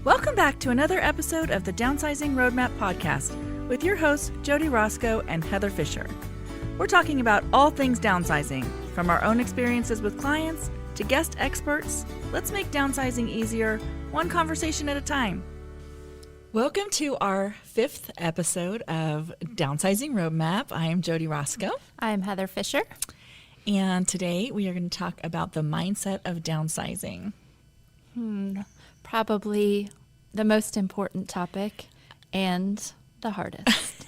Welcome back to another episode of the Downsizing Roadmap podcast with your hosts, Jody Roscoe and Heather Fisher. We're talking about all things downsizing, from our own experiences with clients to guest experts. Let's make downsizing easier, one conversation at a time. Welcome to our 5th episode of Downsizing Roadmap. I am Jody Roscoe. I'm Heather Fisher. And today we are going to talk about the mindset of downsizing. Probably the most important topic and the hardest.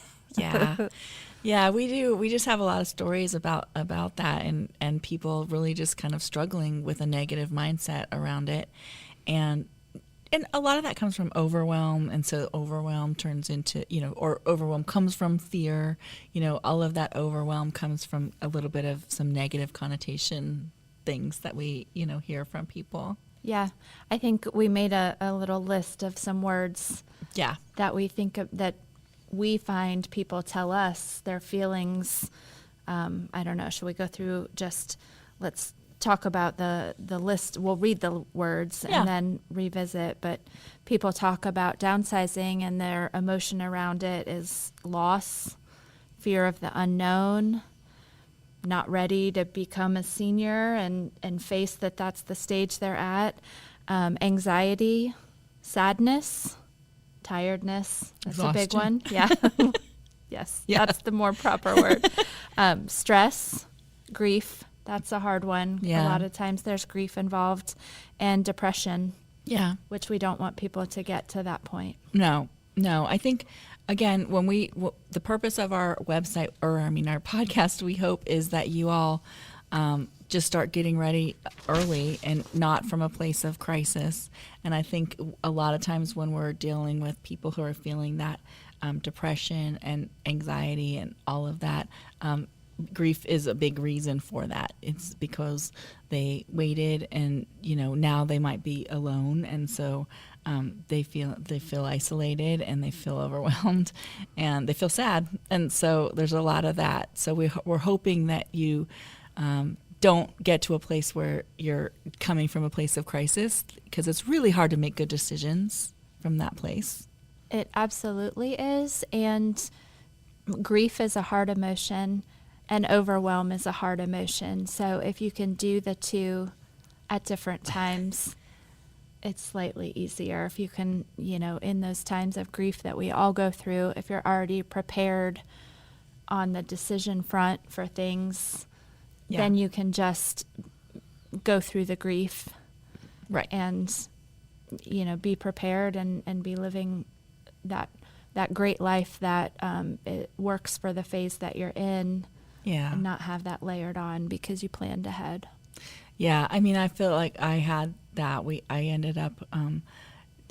Yeah, we do. We just have a lot of stories about that and people really just kind of struggling with a negative mindset around it. And a lot of that comes from overwhelm. And so overwhelm turns into, or overwhelm comes from fear. All of that overwhelm comes from a little bit of some negative connotation things that we, hear from people. Yeah, I think we made a little list of some words that we think of, that we find people tell us their feelings. I don't know, should we go through let's talk about the list. We'll read the words and then revisit, but people talk about downsizing and their emotion around it is loss, fear of the unknown, not ready to become a senior and face that's the stage they're at, anxiety, sadness, tiredness, that's Exhaustion. a big one. Yeah. Yes, that's the more proper word. Stress, grief, that's a hard one. Yeah. A lot of times there's grief involved, and depression, which we don't want people to get to that point. No. I think, again, the purpose of our website, our podcast, we hope is that you all just start getting ready early and not from a place of crisis. And I think a lot of times when we're dealing with people who are feeling that depression and anxiety and all of that, grief is a big reason for that. It's because they waited and, now they might be alone. And so they feel isolated and they feel overwhelmed and they feel sad. And so there's a lot of that. So we're hoping that you don't get to a place where you're coming from a place of crisis, because it's really hard to make good decisions from that place. It absolutely is. And grief is a hard emotion and overwhelm is a hard emotion. So if you can do the two at different times, it's slightly easier. If you can, in those times of grief that we all go through, if you're already prepared on the decision front for things, then you can just go through the grief. Right. And, be prepared and be living that great life that it works for the phase that you're in. Yeah. And not have that layered on because you planned ahead. Yeah. I feel like I had that. I ended up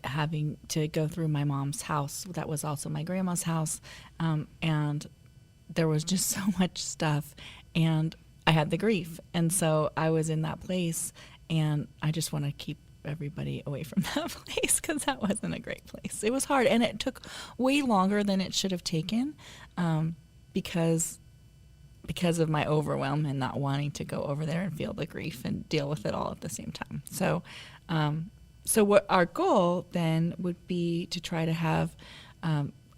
having to go through my mom's house. That was also my grandma's house. And there was just so much stuff. And I had the grief. And so I was in that place. And I just want to keep everybody away from that place because that wasn't a great place. It was hard. And it took way longer than it should have taken because of my overwhelm and not wanting to go over there and feel the grief and deal with it all at the same time. So what our goal then would be to try to have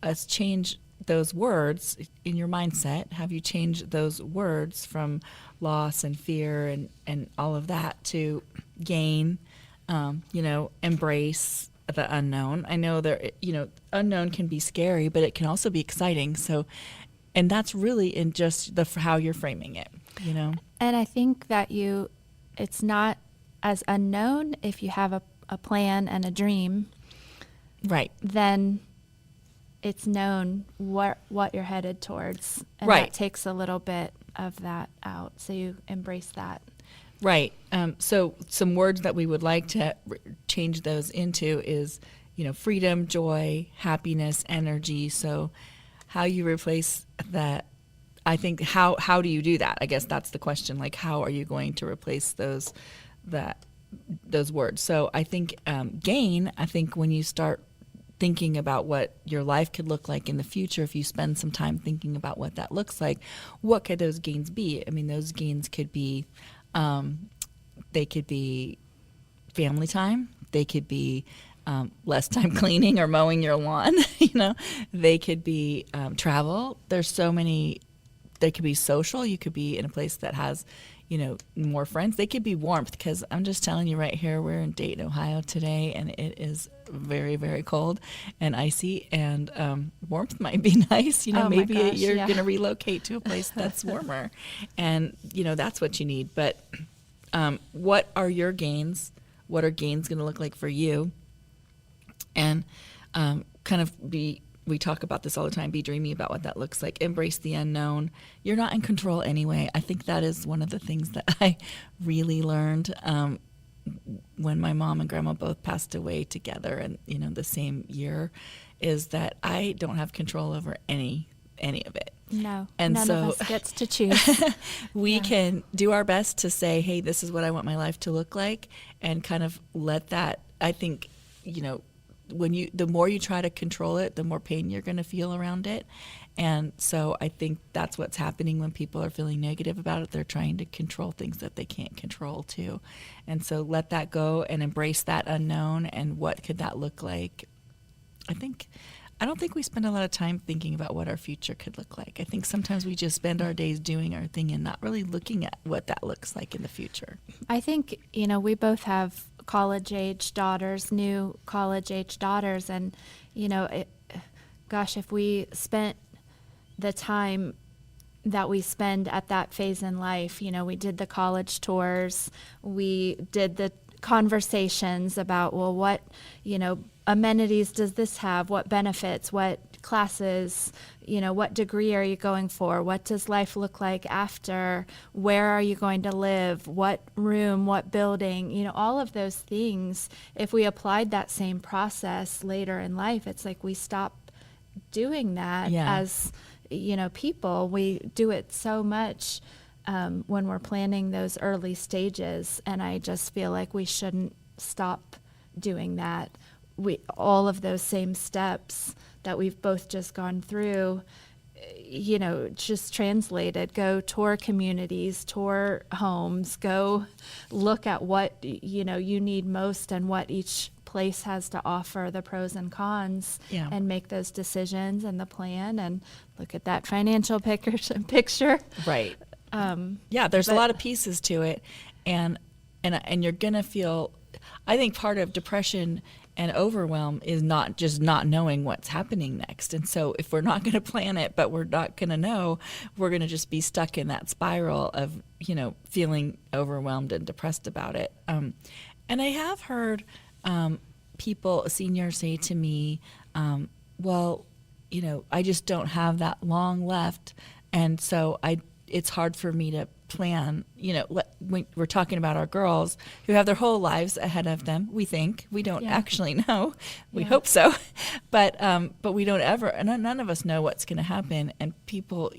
us change those words in your mindset, have you change those words from loss and fear and all of that to gain, embrace the unknown. I know unknown can be scary, but it can also be exciting. So, and that's really in just how you're framing it, And I think that it's not as unknown if you have a plan and a dream. Right. Then it's known what you're headed towards. And right. That takes a little bit of that out. So you embrace that. Right. So some words that we would like to change those into is, freedom, joy, happiness, energy. So how you replace that, I think, how do you do that? I guess that's the question. Like, how are you going to replace those words? So I think gain, when you start thinking about what your life could look like in the future, if you spend some time thinking about what that looks like, what could those gains be? I mean, those gains could be, they could be family time. They could be less time cleaning or mowing your lawn. They could be travel. There's so many. They could be social. You could be in a place that has, more friends. They could be warmth, because I'm just telling you right here, we're in Dayton, Ohio today, and it is very, very cold and icy, and warmth might be nice. Oh maybe my gosh, you're yeah. going to relocate to a place that's warmer, and, that's what you need. But what are your gains? What are gains going to look like for you? And we talk about this all the time, be dreamy about what that looks like. Embrace the unknown. You're not in control anyway. I think that is one of the things that I really learned when my mom and grandma both passed away together, and, the same year, is that I don't have control over any of it. No, and none so of us gets to choose. we can do our best to say, hey, this is what I want my life to look like, and kind of let that, I think, the more you try to control it, the more pain you're going to feel around it. And so I think that's what's happening when people are feeling negative about it. They're trying to control things that they can't control too. And so let that go and embrace that unknown. And what could that look like? I don't think we spend a lot of time thinking about what our future could look like. I think sometimes we just spend our days doing our thing and not really looking at what that looks like in the future. I think, we both have college-age daughters, new college-age daughters, and, if we spent the time that we spend at that phase in life, we did the college tours, we did the conversations about, well, what, amenities does this have? What benefits? What classes? What degree are you going for? What does life look like after? Where are you going to live? What room? What building? All of those things, if we applied that same process later in life, it's like we stop doing that as, people. We do it so much when we're planning those early stages, and I just feel like we shouldn't stop doing that. All of those same steps that we've both just gone through, just translated. Go tour communities, tour homes, go look at what, you need most and what each place has to offer, the pros and cons, and make those decisions and the plan, and look at that financial picture. Right. There's a lot of pieces to it. And you're going to feel, I think part of depression and overwhelm is not just not knowing what's happening next. And so if we're not going to plan it, but we're not going to know, we're going to just be stuck in that spiral of, feeling overwhelmed and depressed about it. And I have heard people, seniors, say to me, well, I just don't have that long left. And so it's hard for me to plan, when we're talking about our girls who have their whole lives ahead of them. We think we don't actually know. We hope so, but we don't ever, and none of us know what's going to happen. And people,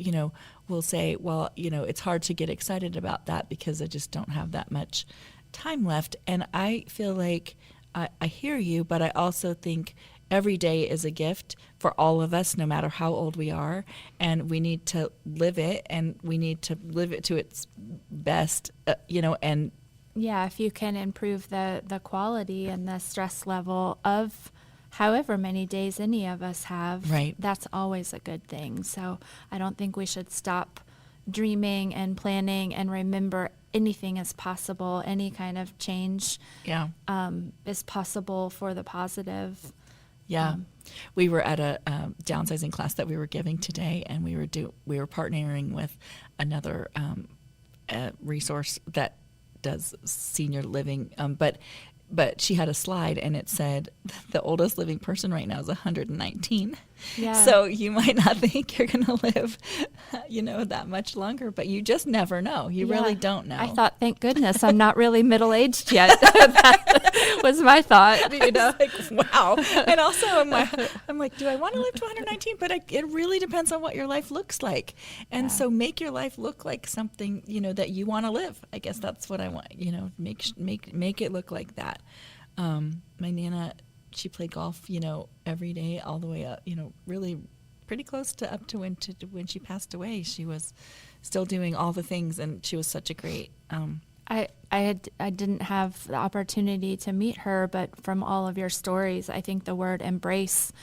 will say, well, it's hard to get excited about that because I just don't have that much time left. And I feel like I hear you, but I also think every day is a gift for all of us, no matter how old we are, and we need to live it, and we need to live it to its best, and if you can improve the quality and the stress level of however many days any of us have, right, that's always a good thing. So I don't think we should stop dreaming and planning, and remember anything is possible. Any kind of change is possible for the positive. We were at a downsizing class that we were giving today, and we were partnering with another resource that does senior living, but she had a slide, and it said the oldest living person right now is 119. So you might not think you're going to live, that much longer, but you just never know. You really don't know. I thought, thank goodness, I'm not really middle-aged yet. That was my thought. Like, wow. And also, I'm like, do I want to live to 119? But it really depends on what your life looks like. And so make your life look like something, that you want to live. I guess that's what I want, make it look like that. My Nana, she played golf, every day all the way up, really pretty close to up to when she passed away. She was still doing all the things, and she was such a great I didn't have the opportunity to meet her, but from all of your stories, I think the word embrace,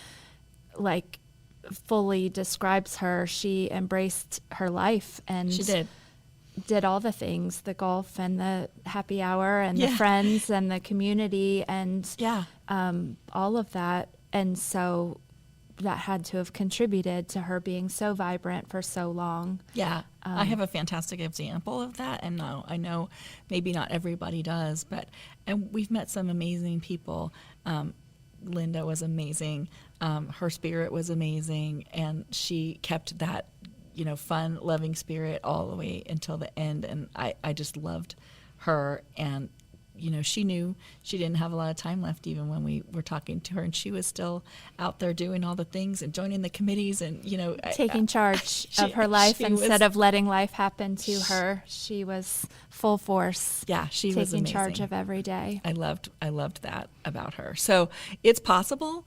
like, fully describes her. She embraced her life and She did all the things, the golf and the happy hour and Yeah. the friends and the community and Yeah. all of that. And so that had to have contributed to her being so vibrant for so long. Yeah, I have a fantastic example of that, and now I know maybe not everybody does, and we've met some amazing people. Linda was amazing. Her spirit was amazing, and she kept that, fun, loving spirit all the way until the end, and I just loved her. And she knew she didn't have a lot of time left even when we were talking to her, and she was still out there doing all the things and joining the committees and, taking charge of her life instead of letting life happen to her. She was full force. Yeah, she was amazing. Taking charge of every day. I loved that about her. So it's possible.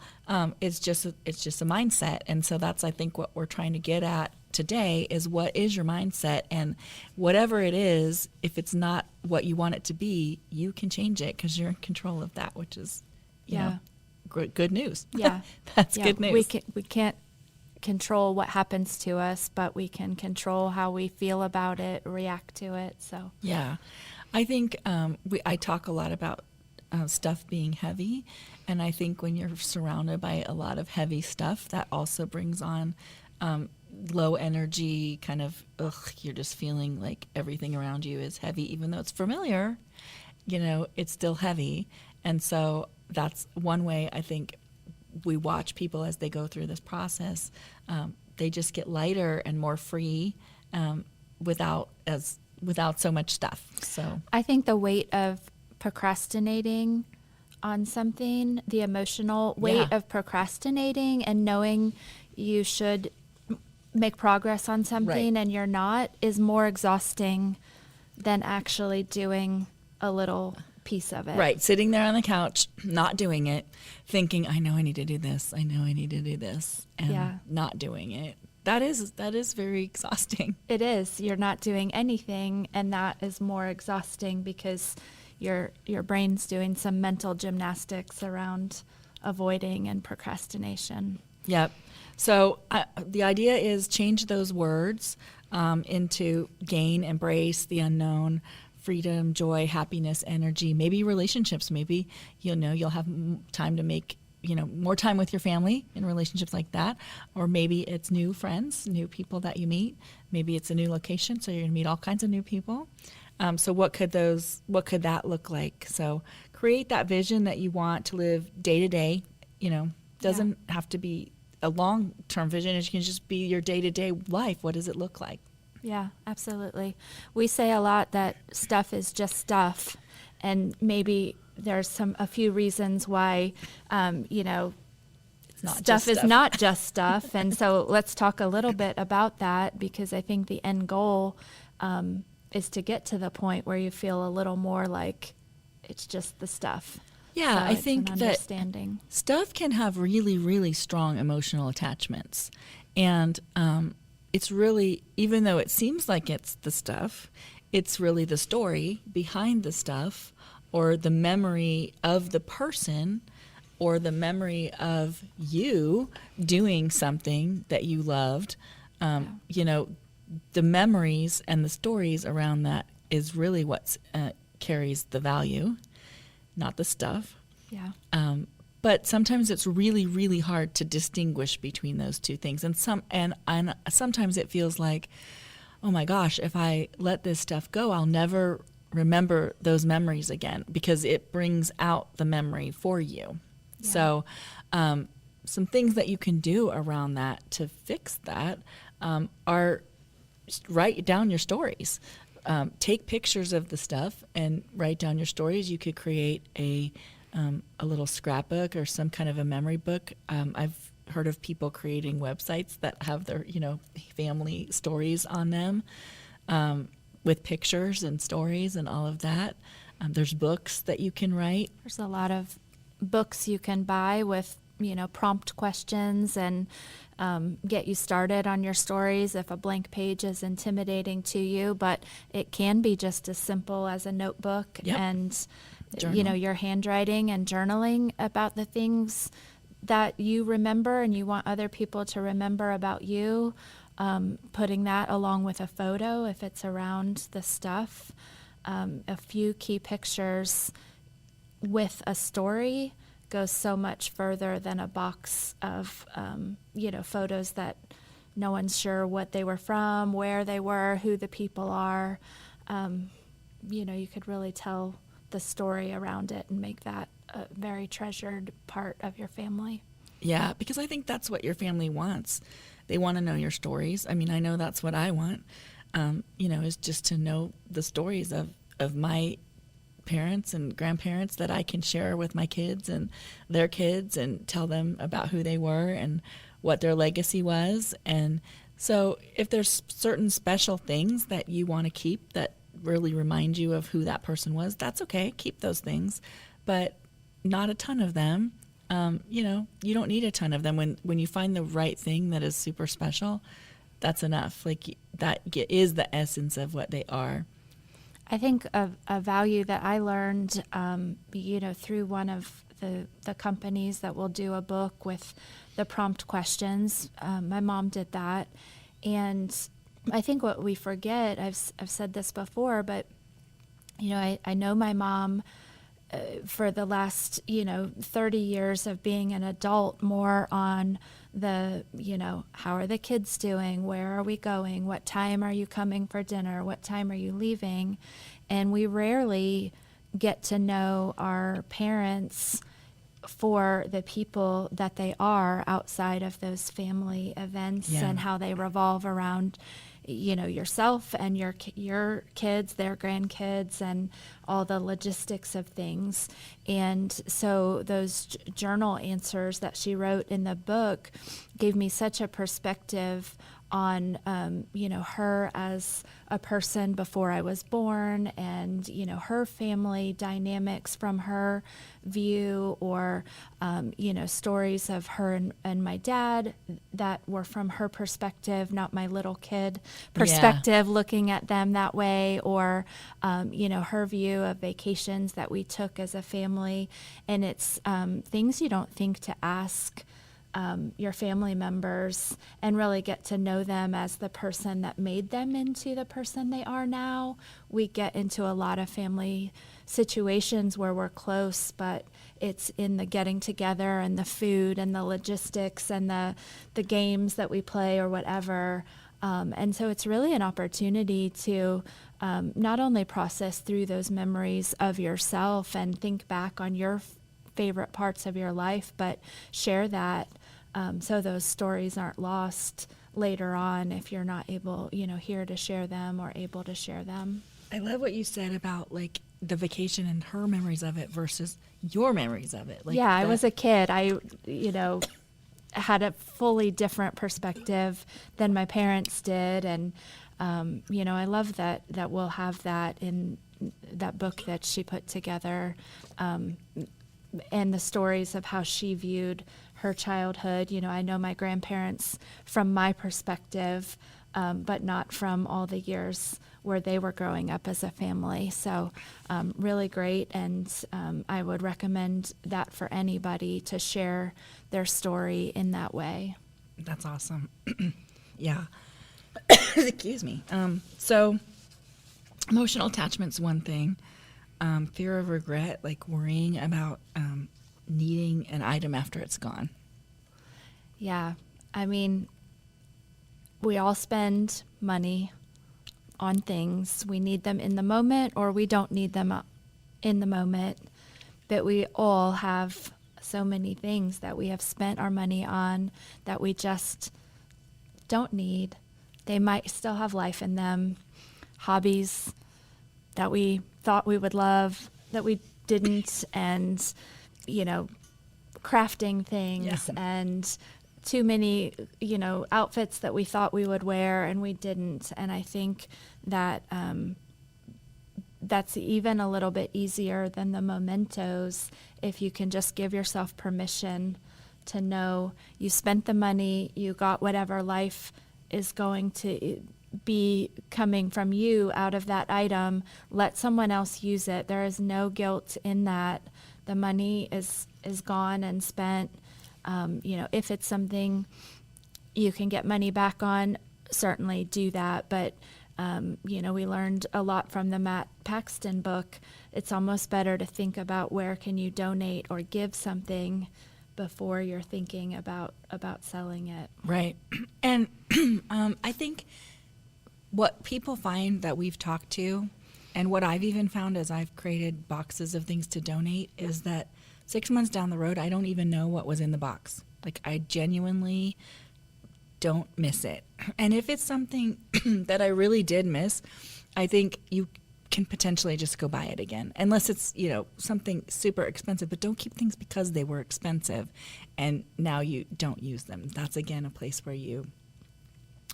It's just a mindset. And so that's, I think, what we're trying to get at today is, what is your mindset? And whatever it is, if it's not what you want it to be, you can change it because you're in control of that, which is, good news. Yeah. That's good news. We can't control what happens to us, but we can control how we feel about it, react to it. So yeah, I think I talk a lot about stuff being heavy, and I think when you're surrounded by a lot of heavy stuff, that also brings on low energy, kind of, you're just feeling like everything around you is heavy, even though it's familiar, it's still heavy. And so that's one way I think we watch people as they go through this process. They just get lighter and more free without so much stuff. So I think the weight of procrastinating on something, the emotional weight of procrastinating and knowing you should make progress on something and you're not, is more exhausting than actually doing a little piece of it. Right. Sitting there on the couch, not doing it, thinking, I know I need to do this. I know I need to do this. And not doing it. That is very exhausting. It is. You're not doing anything, and that is more exhausting because your brain's doing some mental gymnastics around avoiding and procrastination. Yep. So the idea is change those words into gain, embrace the unknown, freedom, joy, happiness, energy, maybe relationships. Maybe, you'll have time to make, more time with your family in relationships like that. Or maybe it's new friends, new people that you meet. Maybe it's a new location, so you're going to meet all kinds of new people. So what could that look like? So create that vision that you want to live day to day. Doesn't have to be a long-term vision. It can just be your day-to-day life. What does it look like? Yeah, absolutely. We say a lot that stuff is just stuff, and maybe there's a few reasons why, stuff is not just stuff. And so let's talk a little bit about that, because I think the end goal is to get to the point where you feel a little more like it's just the stuff. Yeah, so I think that stuff can have really, really strong emotional attachments. And it's really, even though it seems like it's the stuff, it's really the story behind the stuff, or the memory of the person, or the memory of you doing something that you loved. The memories and the stories around that is really what carries the value, not the stuff. Yeah. But sometimes it's really, really hard to distinguish between those two things. And sometimes it feels like, oh my gosh, if I let this stuff go, I'll never remember those memories again, because it brings out the memory for you. Yeah. So some things that you can do around that to fix that are write down your stories. Take pictures of the stuff and write down your stories. You could create a little scrapbook or some kind of a memory book. I've heard of people creating websites that have their, family stories on them, with pictures and stories and all of that. There's books that you can write. There's a lot of books you can buy with prompt questions and get you started on your stories if a blank page is intimidating to you. But it can be just as simple as a notebook and, Journal. your handwriting and journaling about the things that you remember and you want other people to remember about you. Putting that along with a photo if it's around the stuff. A few key pictures with a story goes so much further than a box of, photos that no one's sure what they were from, where they were, who the people are. You could really tell the story around it and make that a very treasured part of your family. Yeah, because I think that's what your family wants. They want to know your stories. I mean, I know that's what I want, is just to know the stories of my parents and grandparents that I can share with my kids and their kids and tell them about who they were and what their legacy was. And so if there's certain special things that you want to keep that really remind you of who that person was, that's okay. Keep those things, but not a ton of them. You don't need a ton of them. When you find the right thing that is super special, that's enough. Like that is the essence of what they are. I think a value that I learned, through one of the companies that will do a book with the prompt questions. My mom did that. And I think what we forget, I've said this before, but, I know my mom for the last, 30 years of being an adult, more on the, how are the kids doing? Where are we going? What time are you coming for dinner? What time are you leaving? And we rarely get to know our parents for the people that they are outside of those family events and how they revolve around yourself and your kids, their grandkids, and all the logistics of things. And so those journal answers that she wrote in the book gave me such a perspective on, her as a person before I was born and, her family dynamics from her view, or, stories of her and my dad that were from her perspective, not my little kid perspective, looking at them that way, or, her view of vacations that we took as a family. And it's things you don't think to ask your family members and really get to know them as the person that made them into the person they are now. We get into a lot of family situations where we're close, but it's in the getting together and the food and the logistics and the games that we play or whatever. And so it's really an opportunity to not only process through those memories of yourself and think back on your favorite parts of your life, but share that so those stories aren't lost later on if you're not able, here to share them or able to share them. I love what you said about like the vacation and her memories of it versus your memories of it. Like I was a kid. I, had a fully different perspective than my parents did. And, I love that we'll have that in that book that she put together, and the stories of how she viewed her childhood. I know my grandparents from my perspective, but not from all the years where they were growing up as a family. So really great, and I would recommend that for anybody to share their story in that way. That's awesome. Yeah. Excuse me. So emotional attachment's one thing. Fear of regret, like worrying about needing an item after it's gone. Yeah. I mean, we all spend money on things. We need them in the moment or we don't need them in the moment. But we all have so many things that we have spent our money on that we just don't need. They might still have life in them. Hobbies that we thought we would love that we didn't, and crafting things and too many outfits that we thought we would wear and we didn't. And I think that that's even a little bit easier than the mementos if you can just give yourself permission to know you spent the money, you got whatever life is going to be coming from you out of that item. Let someone else use it. There is no guilt in that. The money is gone and spent. If it's something you can get money back on, certainly do that. But, we learned a lot from the Matt Paxton book. It's almost better to think about where can you donate or give something before you're thinking about selling it. Right. And I think what people find that we've talked to, and what I've even found as I've created boxes of things to donate, is that 6 months down the road, I don't even know what was in the box. Like, I genuinely don't miss it. And if it's something that I really did miss, I think you can potentially just go buy it again, unless it's, something super expensive. But don't keep things because they were expensive and now you don't use them. That's, again, a place where you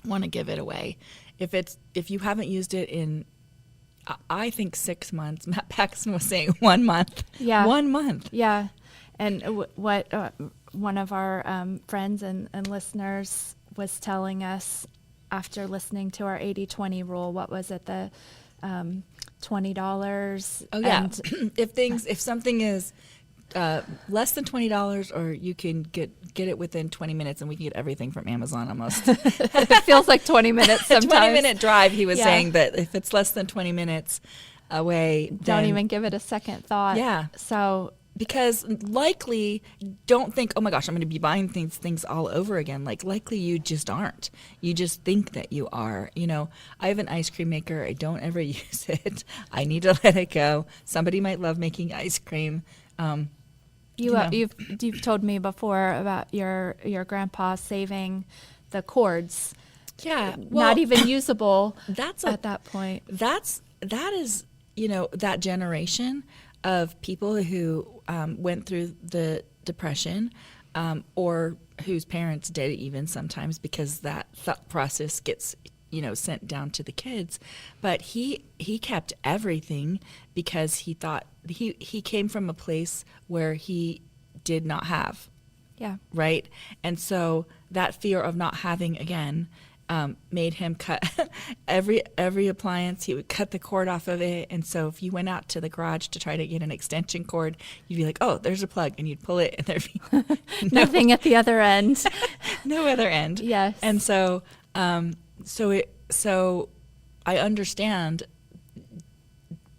want to give it away. If you haven't used it in, I think 6 months. Matt Paxton was saying 1 month. Yeah. 1 month. Yeah. And what one of our friends and listeners was telling us after listening to our 80-20 rule, what was it, the $20? Oh, yeah. And if something is less than $20, or you can get it within 20 minutes, and we can get everything from Amazon almost. it feels like 20 minutes sometimes. 20-minute drive, he was saying that if it's less than 20 minutes away, don't even give it a second thought. Yeah. So because likely, don't think, oh my gosh, I'm going to be buying things all over again. Like, likely you just aren't. You just think that you are. I have an ice cream maker. I don't ever use it. I need to let it go. Somebody might love making ice cream. You've told me before about your grandpa saving the cords. Yeah, not even usable. At that point. That is that generation of people who went through the Depression, or whose parents did, even sometimes, because that thought process gets sent down to the kids. But he kept everything because he thought he came from a place where he did not have. Yeah. Right. And so that fear of not having again made him cut every appliance. He would cut the cord off of it. And so if you went out to the garage to try to get an extension cord, you'd be like, oh, there's a plug, and you'd pull it, and there'd be nothing at the other end. No other end. Yes. And so so I understand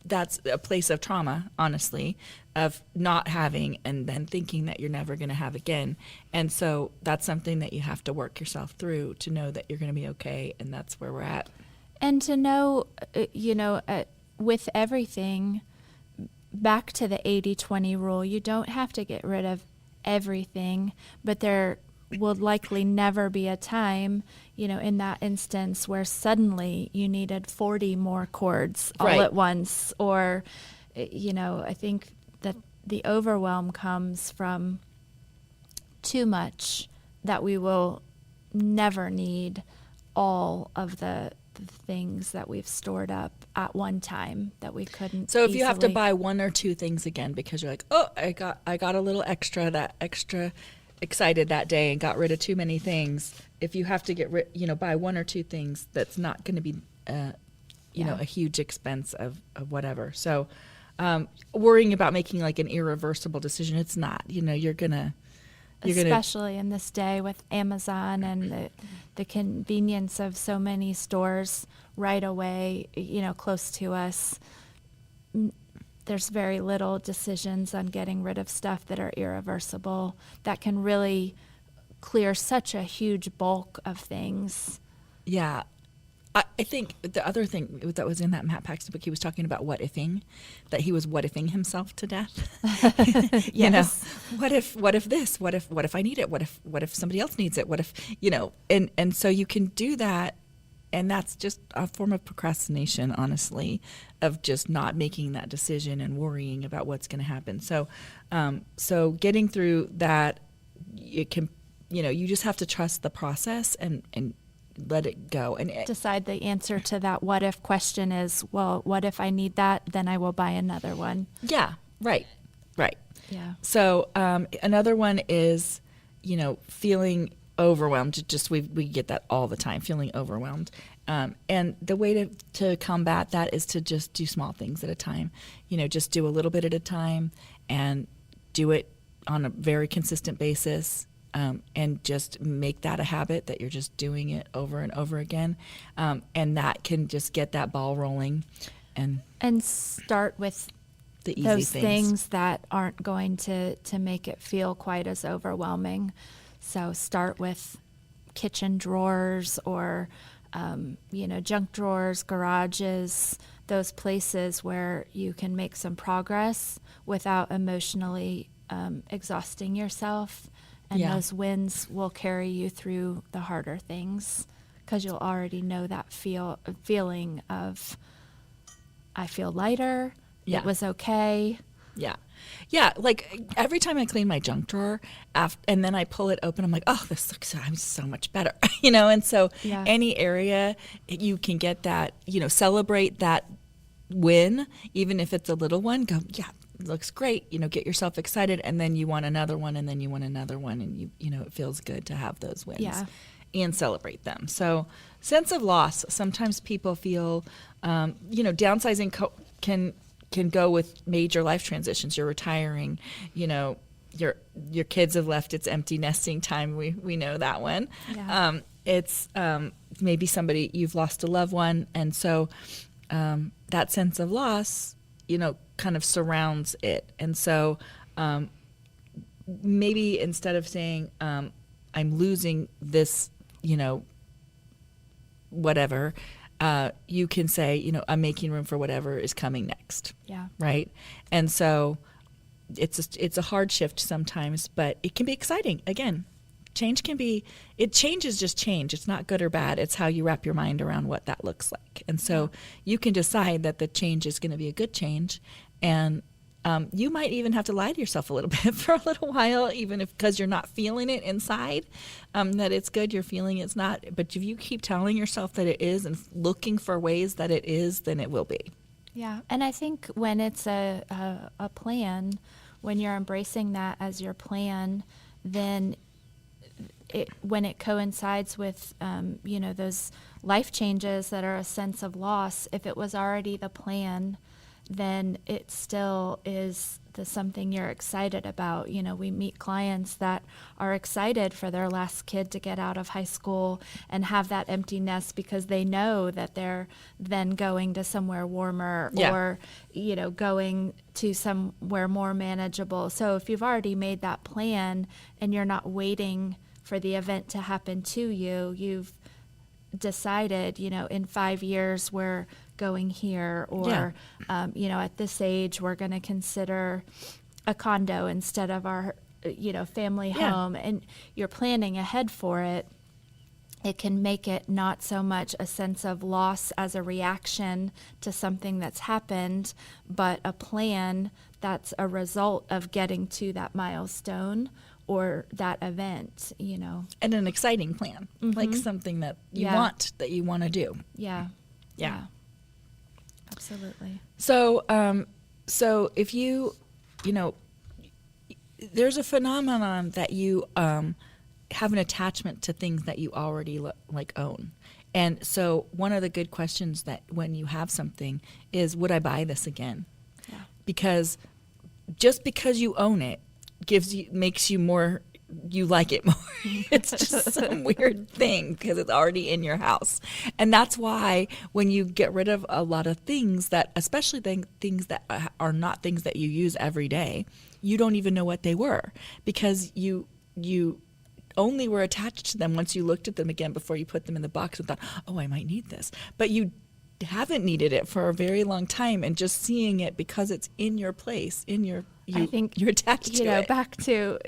that's a place of trauma, honestly, of not having and then thinking that you're never going to have again. And so that's something that you have to work yourself through to know that you're going to be okay, and that's where we're at. And to know, with everything, back to the 80-20 rule, you don't have to get rid of everything, but there will likely never be a time, in that instance where suddenly you needed 40 more cords all at once. Or, I think that the overwhelm comes from too much, that we will never need all of the things that we've stored up at one time that we couldn't. So if you have to buy one or two things again because you're like, oh, I got a little extra excited that day and got rid of too many things. If you have to get rid, buy one or two things, that's not going to be, a huge expense of whatever. So, worrying about making like an irreversible decision, it's not. Especially in this day with Amazon and the convenience of so many stores right away, close to us. There's very little decisions on getting rid of stuff that are irreversible that can really clear such a huge bulk of things. Yeah. I think the other thing that was in that Matt Paxton book, he was talking about what-ifing, that he was what-ifing himself to death. Yes. What if this? What if I need it? What if somebody else needs it? What if, and so you can do that. And that's just a form of procrastination, honestly, of just not making that decision and worrying about what's going to happen. So, so getting through that, you can, you just have to trust the process and let it go. And decide the answer to that what if question is, well, what if I need that? Then I will buy another one. Yeah, right. Yeah. So another one is, feeling overwhelmed. Just we get that all the time, feeling overwhelmed. And the way to combat that is to just do small things at a time. Just do a little bit at a time and do it on a very consistent basis. And just make that a habit that you're just doing it over and over again. And that can just get that ball rolling. And start with the easy those things that aren't going to make it feel quite as overwhelming. So start with kitchen drawers or, junk drawers, garages, those places where you can make some progress without emotionally exhausting yourself. And those wins will carry you through the harder things because you'll already know that feeling of, I feel lighter. Yeah. It was okay. Yeah. Yeah. Like every time I clean my junk drawer and then I pull it open, I'm like, oh, I'm so much better, And so any area you can get that, celebrate that win, even if it's a little one, go, yeah, it looks great. Get yourself excited. And then you want another one and then you want another one. And it feels good to have those wins and celebrate them. So sense of loss. Sometimes people feel, downsizing can go with major life transitions. You're retiring, your kids have left. It's empty nesting time. We know that one. Yeah. It's maybe somebody, you've lost a loved one. And so that sense of loss, kind of surrounds it. And so maybe instead of saying, I'm losing this, whatever, you can say, I'm making room for whatever is coming next. Yeah. Right. And so it's a hard shift sometimes, but it can be exciting. Again, change is just change. It's not good or bad. It's how you wrap your mind around what that looks like. And so you can decide that the change is going to be a good change. And you might even have to lie to yourself a little bit for a little while, even because you're not feeling it inside, that it's good, you're feeling it's not. But if you keep telling yourself that it is and looking for ways that it is, then it will be. Yeah. And I think when it's a plan, when you're embracing that as your plan, then when it coincides with, those life changes that are a sense of loss, if it was already the plan, then it still is something you're excited about. We meet clients that are excited for their last kid to get out of high school and have that empty nest because they know that they're then going to somewhere warmer or, going to somewhere more manageable. So if you've already made that plan and you're not waiting for the event to happen to you, you've decided, in 5 years we're going here, or at this age we're going to consider a condo instead of our family home, and you're planning ahead for it. It can make it not so much a sense of loss as a reaction to something that's happened, but a plan that's a result of getting to that milestone or that event, And an exciting plan, like something that you want to do. Yeah. Absolutely. So, so if you, there's a phenomenon that you have an attachment to things that you already own. And so one of the good questions that when you have something is, would I buy this again? Yeah. Because just because you own it makes you more, you like it more. It's just some weird thing because it's already in your house. And that's why when you get rid of a lot of things that, especially things that are not things that you use every day, you don't even know what they were because you only were attached to them once you looked at them again before you put them in the box and thought, oh, I might need this. But you haven't needed it for a very long time, and just seeing it because it's in your place, I think you're attached to it. Back to,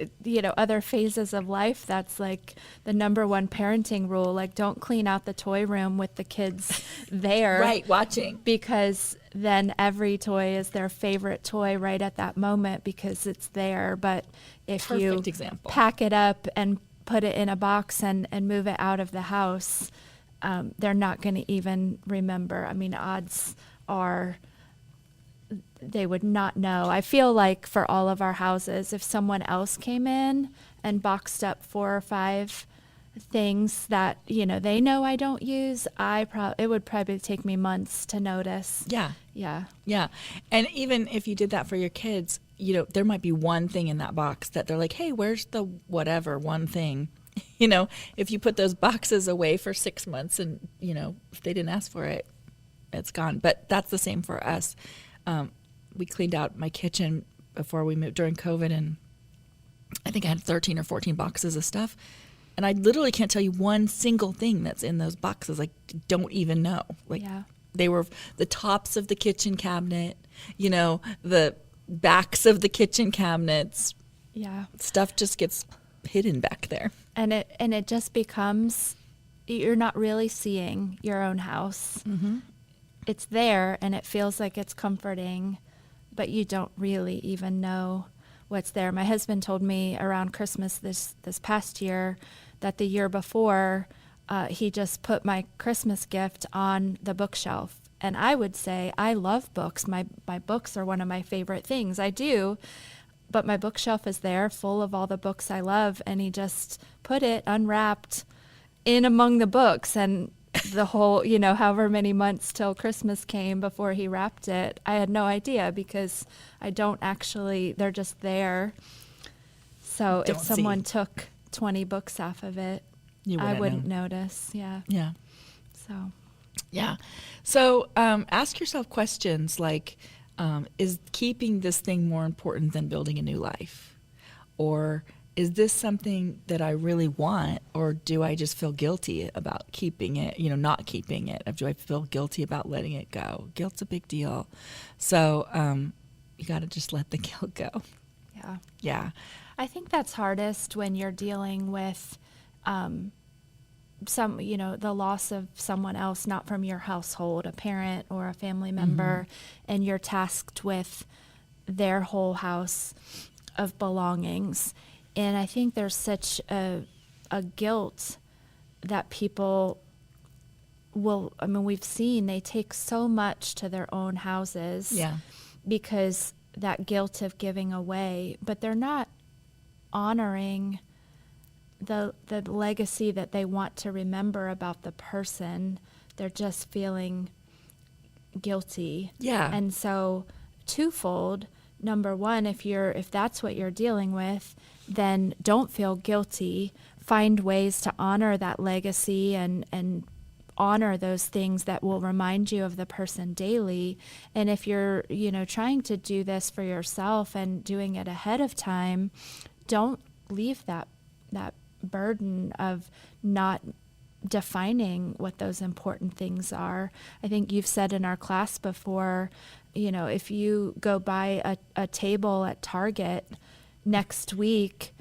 other phases of life, that's like the number one parenting rule, like don't clean out the toy room with the kids there. Right, watching. Because then every toy is their favorite toy right at that moment because it's there. But if Perfect example. Pack it up and put it in a box and move it out of the house, they're not going to even remember. I mean, odds are they would not know. I feel like for all of our houses, if someone else came in and boxed up 4 or 5 things that, they know I don't use, it would probably take me months to notice. Yeah. Yeah. Yeah. And even if you did that for your kids, there might be one thing in that box that they're like, hey, where's the whatever one thing? If you put those boxes away for 6 months and, if they didn't ask for it, it's gone. But that's the same for us. We cleaned out my kitchen before we moved during COVID, and I think I had 13 or 14 boxes of stuff. And I literally can't tell you one single thing that's in those boxes. Like, don't even know. Like, Yeah. They were the tops of the kitchen cabinet, the backs of the kitchen cabinets. Yeah. Stuff just gets hidden back there. And it just becomes, you're not really seeing your own house. Mm-hmm. It's there and it feels like it's comforting, but you don't really even know what's there. My husband told me around Christmas this past year that the year before, he just put my Christmas gift on the bookshelf. And I would say, I love books. My books are one of my favorite things. I do. But my bookshelf is there full of all the books I love. And he just put it unwrapped in among the books. And the whole, however many months till Christmas came before he wrapped it, I had no idea because I don't actually, they're just there. So if someone took 20 books off of it, I wouldn't notice. Yeah. Yeah. So. Yeah. So ask yourself questions like, is keeping this thing more important than building a new life? Or is this something that I really want, or do I just feel guilty about keeping it, not keeping it? Or do I feel guilty about letting it go? Guilt's a big deal. So you got to just let the guilt go. Yeah. Yeah. I think that's hardest when you're dealing with the loss of someone else, not from your household, a parent or a family member, and you're tasked with their whole house of belongings. And I think there's such a guilt that people we've seen they take so much to their own houses. Yeah. Because that guilt of giving away, but they're not honoring the legacy that they want to remember about the person. They're just feeling guilty. Yeah. And so twofold. Number one, if that's what you're dealing with, then don't feel guilty. Find ways to honor that legacy and honor those things that will remind you of the person daily. And if you're, trying to do this for yourself and doing it ahead of time, don't leave that burden of not defining what those important things are. I think you've said in our class before, if you go buy a table at Target next week,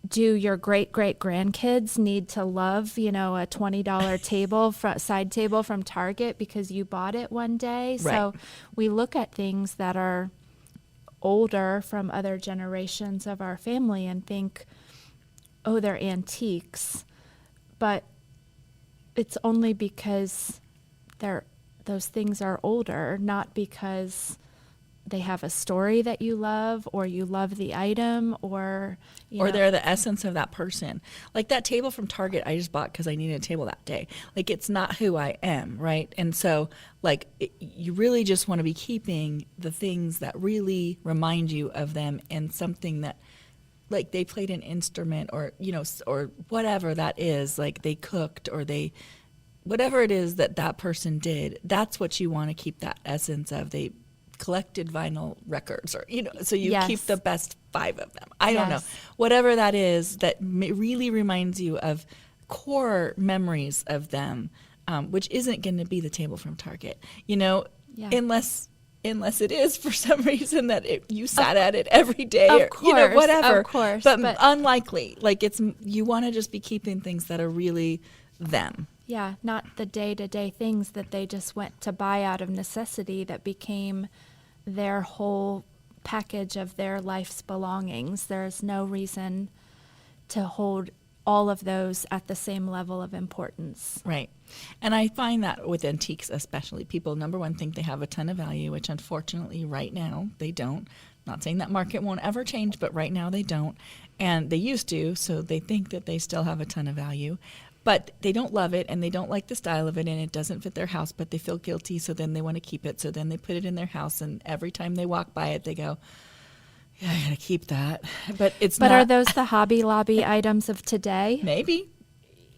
do your great-great-grandkids need to love, a $20 table, side table from Target because you bought it one day? Right. So we look at things that are older from other generations of our family and think, oh, they're antiques. But it's only because those things are older, not because they have a story that you love or you love the item or they're the essence of that person. Like that table from Target I just bought because I needed a table that day. Like it's not who I am, right? And so you really just want to be keeping the things that really remind you of them and something that like they played an instrument or or whatever that is, like they cooked or whatever it is that person did, that's what you want to keep that essence of. They collected vinyl records or so you Yes. keep the best 5 of them. I don't know. Yes. Whatever that is that really reminds you of core memories of them, which isn't going to be the table from Target, Yeah. unless it is for some reason that you sat at it every day Of or course, whatever. of course, but but- unlikely. Like you want to just be keeping things that are really them. Yeah, not the day-to-day things that they just went to buy out of necessity that became their whole package of their life's belongings. There's no reason to hold all of those at the same level of importance. Right. And I find that with antiques especially, people, number one, think they have a ton of value, which unfortunately right now they don't. Not saying that market won't ever change, but right now they don't. And they used to, so they think that they still have a ton of value. But they don't love it, and they don't like the style of it, and it doesn't fit their house, but they feel guilty, so then they want to keep it. So then they put it in their house, and every time they walk by it, they go, yeah, I got to keep that. But it's not. But are those the Hobby Lobby items of today? Maybe.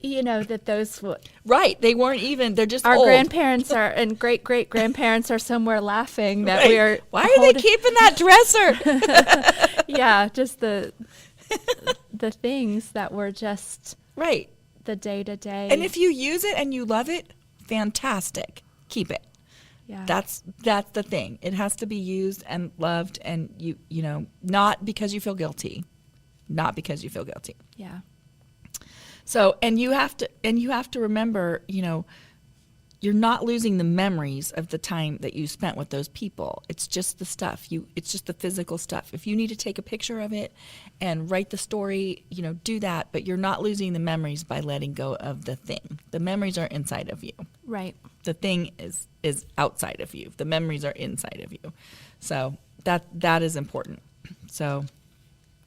You know, that those... Right. They weren't even, they're just our old. Grandparents are, and great-great-grandparents are somewhere laughing that Right. we are... Why are they keeping that dresser? Yeah, just the things that were just... Right. The day-to-day. And if you use it and you love it, fantastic. Keep it. Yeah. That's the thing. It has to be used and loved, and you know, not because you feel guilty. Not because you feel guilty. Yeah. So, and you have to remember, you know, you're not losing the memories of the time that you spent with those people. It's just the stuff. It's just the physical stuff. If you need to take a picture of it and write the story, you know, do that, but you're not losing the memories by letting go of the thing. The memories are inside of you. Right. The thing is outside of you. The memories are inside of you. So that is important. So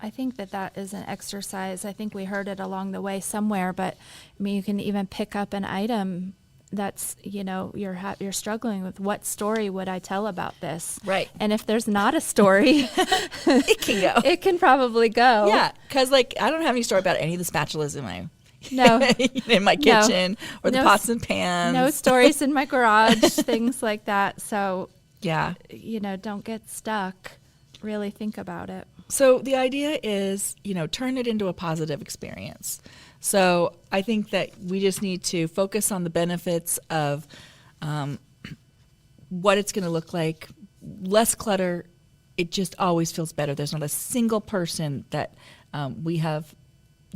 I think that is an exercise. I think we heard it along the way somewhere, but I mean, you can even pick up an item that's, you know, you're struggling with, what story would I tell about this? Right. And if there's not a story, it can go. It can probably go. Yeah, because like I don't have any story about any of the spatulas in my in my No. kitchen or the pots and pans. No stories in my garage, things like that. So yeah, you know, don't get stuck. Really think about it. So the idea is, you know, turn it into a positive experience. So I think that we just need to focus on the benefits of what it's going to look like. Less clutter. It just always feels better. There's not a single person that we have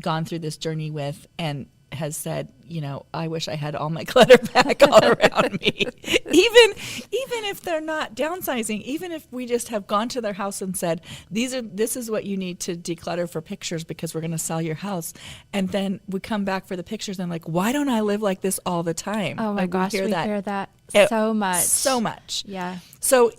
gone through this journey with and has said, you know, I wish I had all my clutter back all around me. Even if they're not downsizing, even if we just have gone to their house and said, this is what you need to declutter for pictures because we're going to sell your house. And then we come back for the pictures and I'm like, why don't I live like this all the time? Oh my gosh, we hear that so much. So much. Yeah. So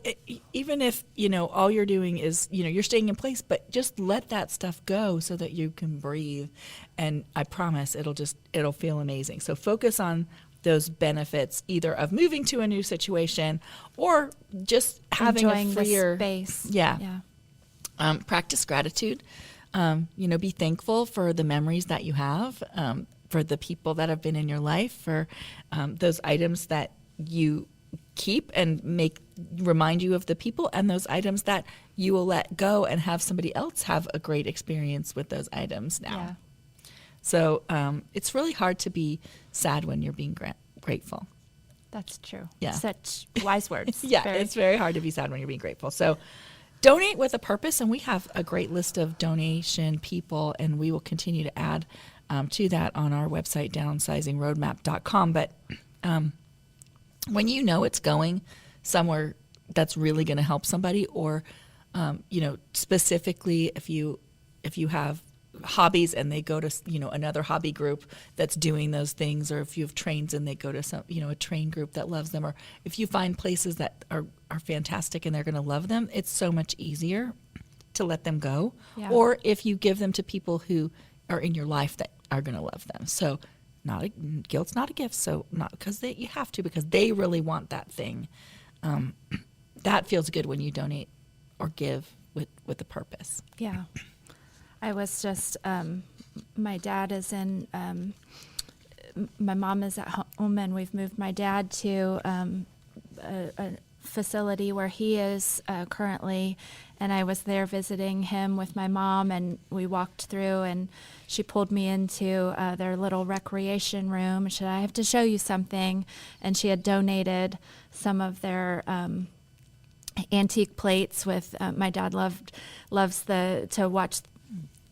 even if, you know, all you're doing is, you know, you're staying in place, but just let that stuff go so that you can breathe. And I promise it'll feel amazing. So focus on those benefits either of moving to a new situation or just having enjoying a freer the space. Yeah. Practice gratitude. You know, be thankful for the memories that you have, for the people that have been in your life, for those items that you keep and remind you of the people, and those items that you will let go and have somebody else have a great experience with those items now. Yeah. So it's really hard to be sad when you're being grateful. That's true. Yeah. Such wise words. Yeah, it's very hard to be sad when you're being grateful. So donate with a purpose, and we have a great list of donation people, and we will continue to add to that on our website, downsizingroadmap.com. But when you know it's going somewhere that's really going to help somebody, or you know, specifically if you have hobbies and they go to, you know, another hobby group that's doing those things, or if you have trains and they go to some, you know, a train group that loves them, or if you find places that are fantastic and they're going to love them, it's so much easier to let them go. Yeah. Or if you give them to people who are in your life that are going to love them. So guilt's not a gift. So not because you have to, because they really want that thing. That feels good when you donate or give with a purpose. Yeah. I was just, my dad is in, my mom is at home, and we've moved my dad to a facility where he is currently, and I was there visiting him with my mom, and we walked through, and she pulled me into their little recreation room. She said, I have to show you something, and she had donated some of their antique plates with, my dad loves to watch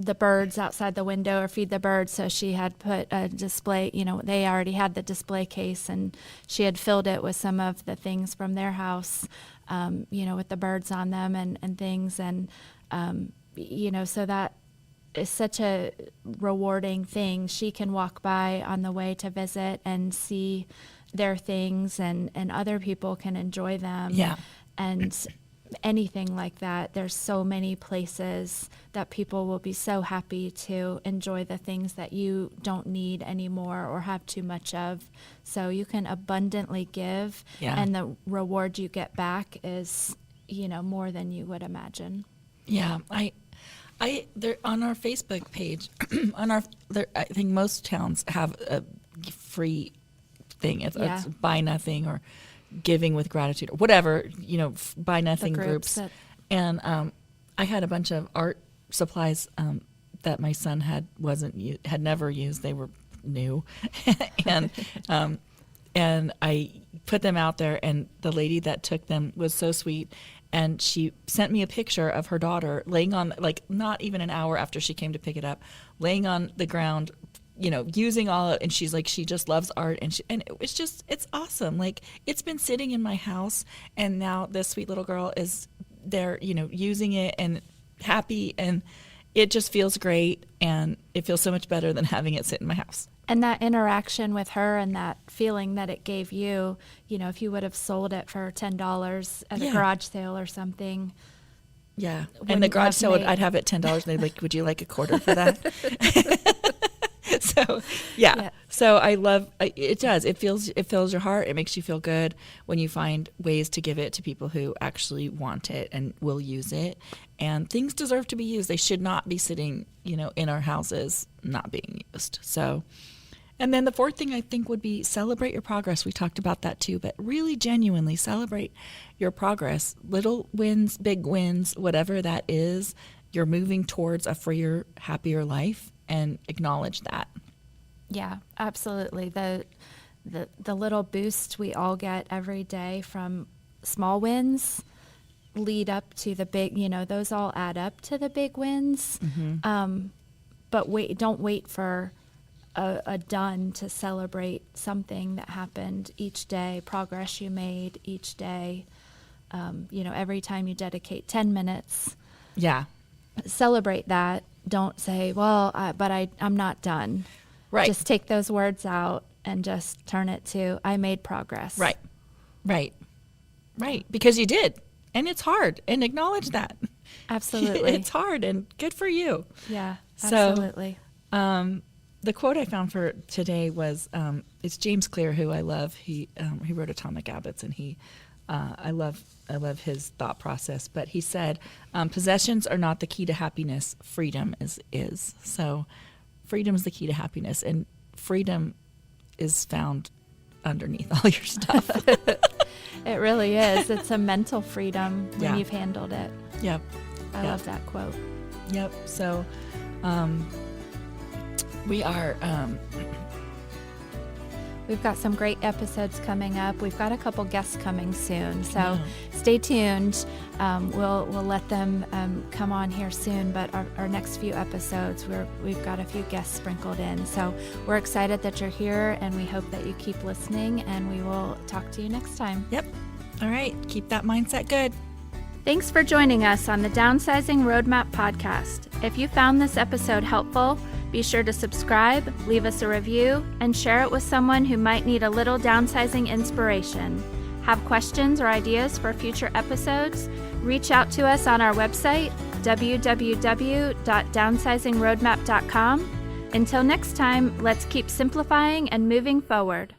the birds outside the window or feed the birds, so she had put a display, you know, they already had the display case, and she had filled it with some of the things from their house, you know, with the birds on them and things, and you know, so that is such a rewarding thing. She can walk by on the way to visit and see their things, and other people can enjoy them. Yeah. And anything like that. There's so many places that people will be so happy to enjoy the things that you don't need anymore or have too much of. So you can abundantly give, and the reward you get back is, more than you would imagine. Yeah, I there on our Facebook page, I think most towns have a free thing. It's buy nothing or giving with gratitude or whatever, buy nothing groups. And I had a bunch of art supplies that my son had never used. They were new, and I put them out there. And the lady that took them was so sweet, and she sent me a picture of her daughter laying on, like, not even an hour after she came to pick it up, laying on the ground, using all, and she's like, she just loves art, and it's awesome. Like, it's been sitting in my house, and now this sweet little girl is there, using it and happy, and it just feels great, and it feels so much better than having it sit in my house. And that interaction with her and that feeling that it gave you, if you would have sold it for $10 at a garage sale or something. Yeah, and the garage sale, I'd have it $10, and they'd be like, would you like a quarter for that? So, So I love it. Does it fills your heart? It makes you feel good when you find ways to give it to people who actually want it and will use it. And things deserve to be used. They should not be sitting, in our houses not being used. So, and then the fourth thing I think would be celebrate your progress. We talked about that too, but really genuinely celebrate your progress. Little wins, big wins, whatever that is, you're moving towards a freer, happier life. And acknowledge that. Yeah, absolutely. The little boost we all get every day from small wins lead up to the big, those all add up to the big wins. Mm-hmm. But don't wait for a done to celebrate something that happened each day, progress you made each day. Every time you dedicate 10 minutes. Yeah. Celebrate that. Don't say, well, I'm not done. Right. Just take those words out and just turn it to, I made progress. Right. Because you did. And it's hard. And acknowledge that. Absolutely. It's hard, and good for you. Yeah, absolutely. So, the quote I found for today was, it's James Clear, who I love. He wrote Atomic Habits, and I love his thought process, but he said, possessions are not the key to happiness. Freedom is. So freedom is the key to happiness, and freedom is found underneath all your stuff. It really is. It's a mental freedom when you've handled it. Yep. I love that quote. Yep. So, we are, we've got some great episodes coming up. We've got a couple guests coming soon, so stay tuned. We'll let them come on here soon, but our next few episodes, we've got a few guests sprinkled in. So we're excited that you're here, and we hope that you keep listening, and we will talk to you next time. Yep. All right. Keep that mindset good. Thanks for joining us on the Downsizing Roadmap podcast. If you found this episode helpful, be sure to subscribe, leave us a review, and share it with someone who might need a little downsizing inspiration. Have questions or ideas for future episodes? Reach out to us on our website, www.downsizingroadmap.com. Until next time, let's keep simplifying and moving forward.